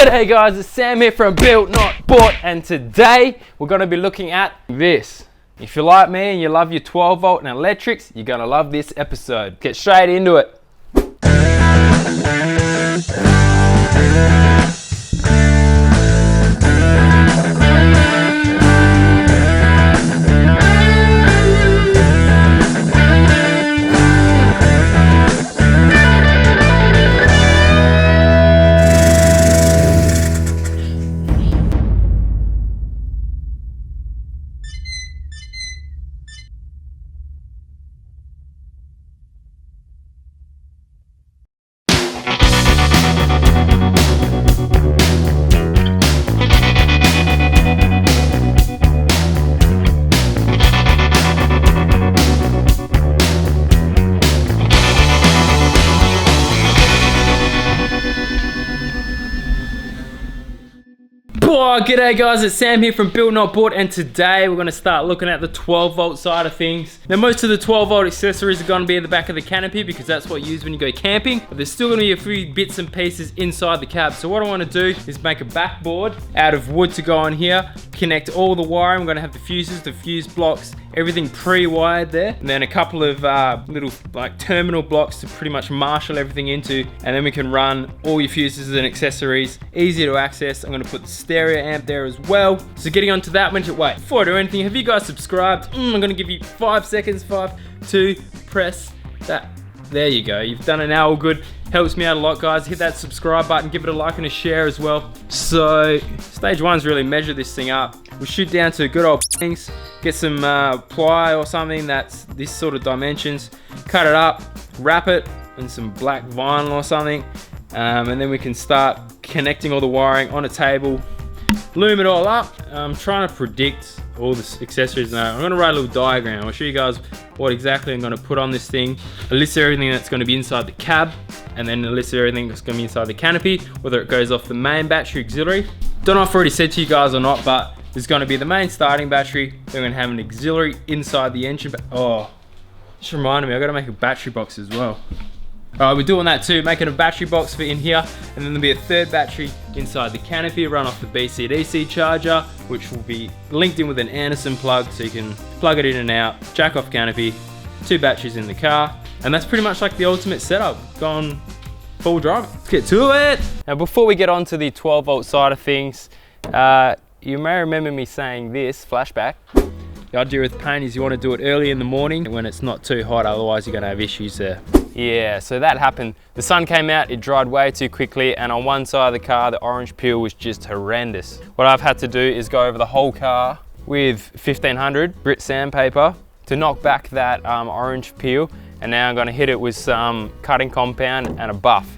G'day guys, it's Sam here from Built Not Bought, and today we're going to be looking at this. If you're like me and you love your 12 volt and electrics, you're going to love this episode. Get straight into it. G'day guys, it's Sam here from Built Not Bought, and today we're going to start looking at the 12 volt side of things. Now most of the 12 volt accessories are going to be in the back of the canopy because that's what you use when you go camping, but there's still going to be a few bits and pieces inside the cab. So what I want to do is make a backboard out of wood to go on here, connect all the wiring. I'm going to have the fuses, the fuse blocks, everything pre-wired there, and then a couple of little like terminal blocks to pretty much marshal everything into, and then we can run all your fuses and accessories, easy to access. I'm going to put the stereo amp there as well. So getting onto that, wait, before I do anything, have you guys subscribed? I'm going to give you 5 seconds, 5, 2, press that. There you go, you've done it now, all good. Helps me out a lot, guys. Hit that subscribe button, give it a like and a share as well. So stage one's really measure this thing up. We'll shoot down to good old Bunnings, get some ply or something that's this sort of dimensions, cut it up, wrap it in some black vinyl or something, and then we can start connecting all the wiring on a table, loom it all up. I'm trying to predict all the accessories now. I'm going to write a little diagram. I'll show you guys what exactly I'm going to put on this thing. A list of everything that's going to be inside the cab, and then a list of everything that's going to be inside the canopy, whether it goes off the main battery auxiliary. Don't know if I've already said to you guys or not, but there's going to be the main starting battery. Then we're going to have an auxiliary inside the engine. Oh, just reminded me, I've got to make a battery box as well. Alright, we're doing that too, making a battery box for in here, and then there'll be a third battery inside the canopy, run off the BC-DC charger, which will be linked in with an Anderson plug, so you can plug it in and out, jack off canopy, 2 batteries in the car, and that's pretty much like the ultimate setup, gone full drive. Let's get to it! Now before we get on to the 12 volt side of things, you may remember me saying this, flashback. The idea with paint is you want to do it early in the morning when it's not too hot, otherwise you're going to have issues there. Yeah, so that happened. The sun came out, it dried way too quickly, and on one side of the car, the orange peel was just horrendous. What I've had to do is go over the whole car with 1500 Brit sandpaper to knock back that orange peel, and now I'm gonna hit it with some cutting compound and a buff.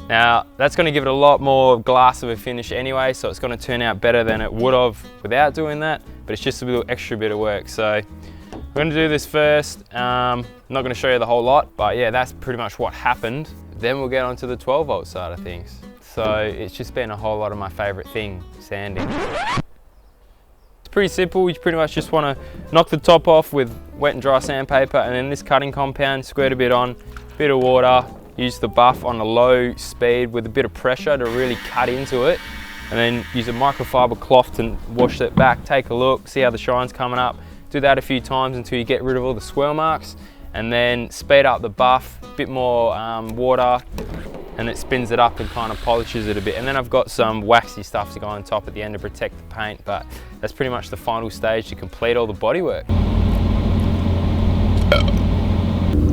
Now, that's gonna give it a lot more glass of a finish anyway, so it's gonna turn out better than it would have without doing that, but it's just a little extra bit of work. So we're gonna do this first. I'm not gonna show you the whole lot, but yeah, that's pretty much what happened. Then we'll get onto the 12 volt side of things. So it's just been a whole lot of my favorite thing, sanding. It's pretty simple. You pretty much just wanna knock the top off with wet and dry sandpaper, and then this cutting compound, squirt a bit on, bit of water, use the buff on a low speed with a bit of pressure to really cut into it, and then use a microfiber cloth to wash it back, take a look, see how the shine's coming up. Do that a few times until you get rid of all the swirl marks, and then speed up the buff, a bit more water, and it spins it up and kind of polishes it a bit. And then I've got some waxy stuff to go on top at the end to protect the paint, but that's pretty much the final stage to complete all the bodywork.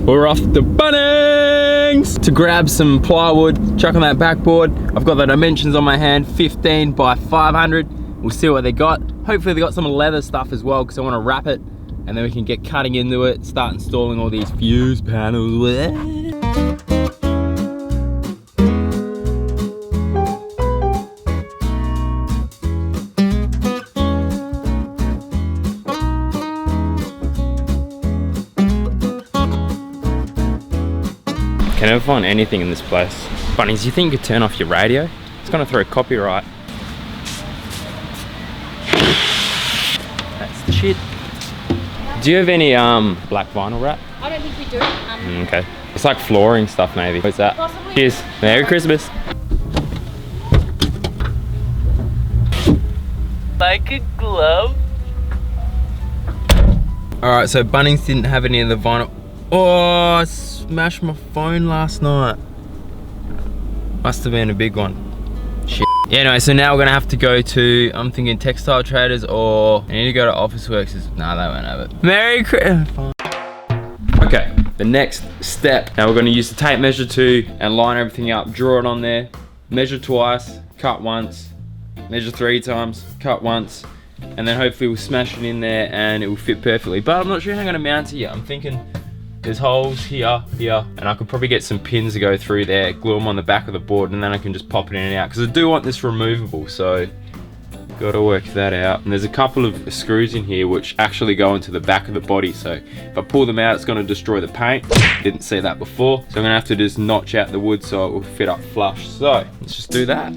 We're off to Bunnings to grab some plywood, chuck on that backboard. I've got the dimensions on my hand, 15 by 500. We'll see what they got. Hopefully they got some leather stuff as well, because I want to wrap it, and then we can get cutting into it, start installing all these fuse panels. Can never find anything in this place. Bunnings, you think you could turn off your radio? It's gonna throw copyright. That's the shit. Do you have any black vinyl wrap? I don't think we do. Okay. It's like flooring stuff maybe. What's that? Possibly. Cheers. Merry Christmas. like a glove. Alright, so Bunnings didn't have any of the vinyl. Oh, I smashed my phone last night. Must have been a big one. Shit. Yeah, anyway, so now we're gonna have to go to, I'm thinking Textile Traders, or I need to go to Officeworks. Nah, they won't have it. Merry Christmas. Okay, the next step. Now we're gonna use the tape measure to and line everything up, draw it on there, measure twice, cut once, measure 3 times, cut once, and then hopefully we'll smash it in there and it will fit perfectly. But I'm not sure how I'm gonna mount it yet. I'm thinking there's holes here, and I could probably get some pins to go through there, glue them on the back of the board, and then I can just pop it in and out. Because I do want this removable, so gotta work that out. And there's a couple of screws in here which actually go into the back of the body, so if I pull them out, it's gonna destroy the paint. Didn't see that before, so I'm gonna have to just notch out the wood so it will fit up flush. So let's just do that.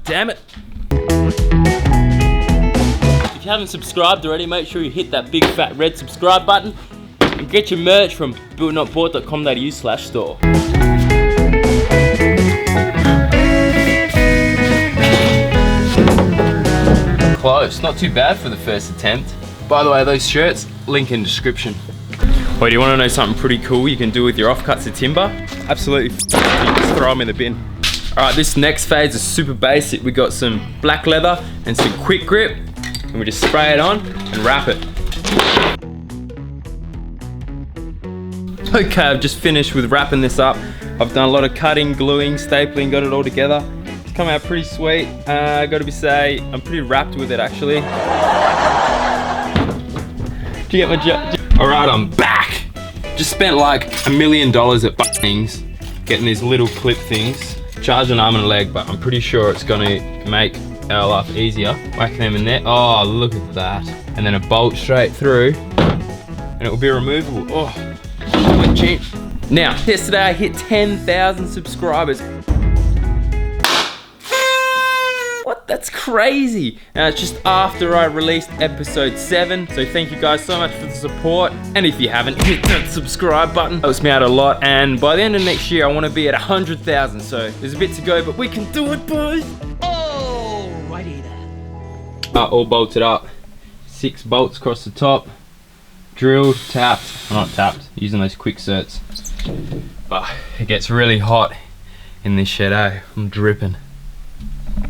Damn it. If you haven't subscribed already, make sure you hit that big fat red subscribe button and get your merch from buildnotbought.com.au/store. Close, not too bad for the first attempt. By the way, those shirts, link in description. Wait, do you want to know something pretty cool you can do with your offcuts of timber? Absolutely, just throw them in the bin. Alright, this next phase is super basic. We got some black leather and some quick grip, and we just spray it on and wrap it. Okay, I've just finished with wrapping this up. I've done a lot of cutting, gluing, stapling, got it all together. It's come out pretty sweet. Gotta say, I'm pretty wrapped with it actually. Do you get my job? Alright, I'm back. Just spent like $1 million at Bunnings getting these little clip things. Charge an arm and a leg, but I'm pretty sure it's gonna make our life easier. Whack them in there. Oh, look at that. And then a bolt straight through, and it will be removable. Oh, my chin. Now, yesterday I hit 10,000 subscribers. What? That's crazy. Now, it's just after I released episode 7, so thank you guys so much for the support. And if you haven't, hit that subscribe button. It helps me out a lot. And by the end of next year, I want to be at 100,000. So there's a bit to go, but we can do it, boys. Alrighty then. All bolted up. 6 bolts across the top. Drilled, tapped. Well, not tapped, using those quick certs. But it gets really hot in this shed, eh? I'm dripping.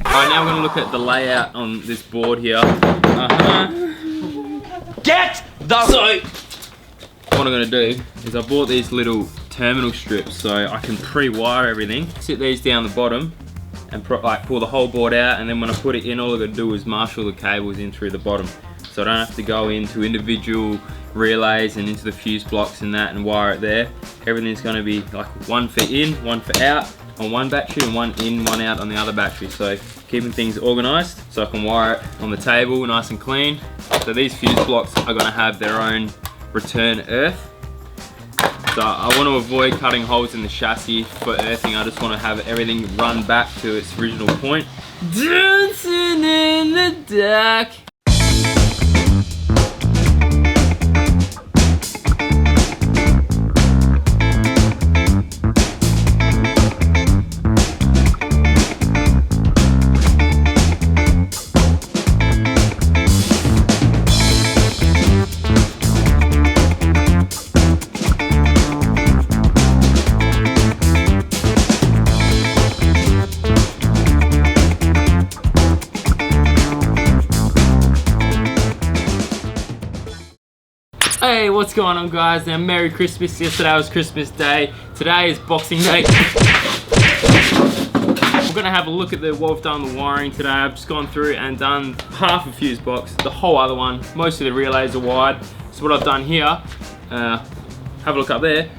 Alright, now we're going to look at the layout on this board here. Get the... So, what I'm going to do is I bought these little terminal strips so I can pre-wire everything. Sit these down the bottom and like pull the whole board out, and then when I put it in, all I got to do is marshal the cables in through the bottom. So I don't have to go into individual relays and into the fuse blocks and that and wire it there. Everything's going to be like 1 for in, 1 for out on one battery, and 1 in, 1 out on the other battery. So keeping things organized so I can wire it on the table nice and clean. So these fuse blocks are going to have their own return earth. So I want to avoid cutting holes in the chassis for earthing. I just want to have everything run back to its original point. Dancing in the dark. Hey, what's going on guys? Now, Merry Christmas. Yesterday was Christmas Day. Today is Boxing Day. We're gonna have a look at what we've done the wiring today. I've just gone through and done half a fuse box, the whole other one. Most of the relays are wired. So what I've done here, have a look up there.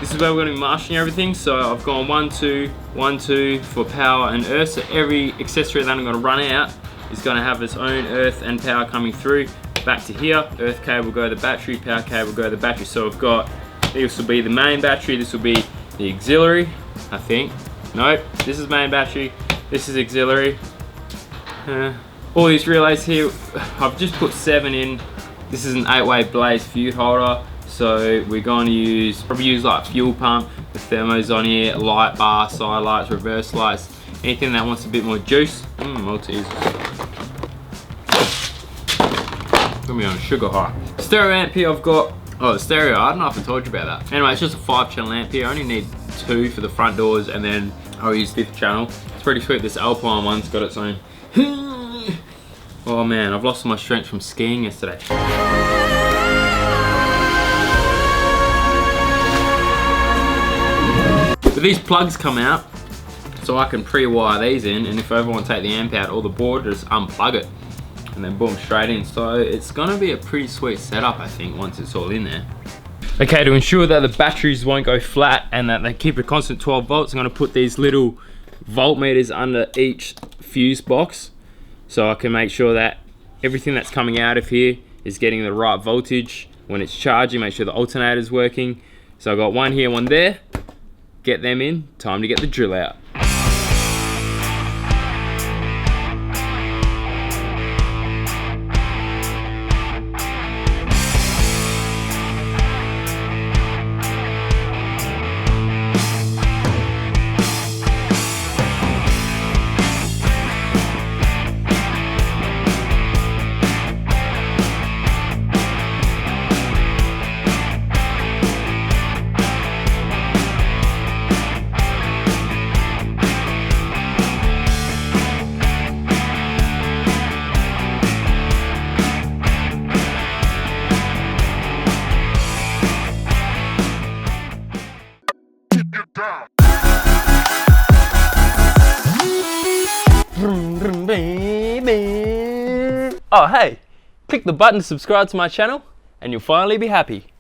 This is where we're gonna be marshalling everything. So I've gone 1, 2, 1, 2 for power and earth. So every accessory that I'm gonna run out is going to have its own earth and power coming through. Back to here, earth cable go to the battery, power cable go to the battery. So we've got, this will be the main battery, this will be the auxiliary, I think. Nope, this is main battery, this is auxiliary. All these relays here, I've just put 7 in. This is an 8-way blaze fuse holder. So we're going to probably use like fuel pump, the thermos on here, light bar, side lights, reverse lights, anything that wants a bit more juice. Maltesers. Put me on a sugar high. Stereo amp here I've got, oh the stereo, I don't know if I told you about that. Anyway, it's just a 5-channel amp here. I only need 2 for the front doors and then I'll use 5th channel. It's pretty sweet, this Alpine one's got its own. Oh man, I've lost my strength from skiing yesterday. But these plugs come out, so I can pre-wire these in, and if I ever want to take the amp out or the board, just unplug it, and then boom, straight in. So it's gonna be a pretty sweet setup, I think, once it's all in there. Okay, to ensure that the batteries won't go flat and that they keep a constant 12 volts, I'm gonna put these little voltmeters under each fuse box, so I can make sure that everything that's coming out of here is getting the right voltage. When it's charging, make sure the alternator's working. So I've got one here, one there. Get them in, time to get the drill out. Oh hey, click the button to subscribe to my channel and you'll finally be happy.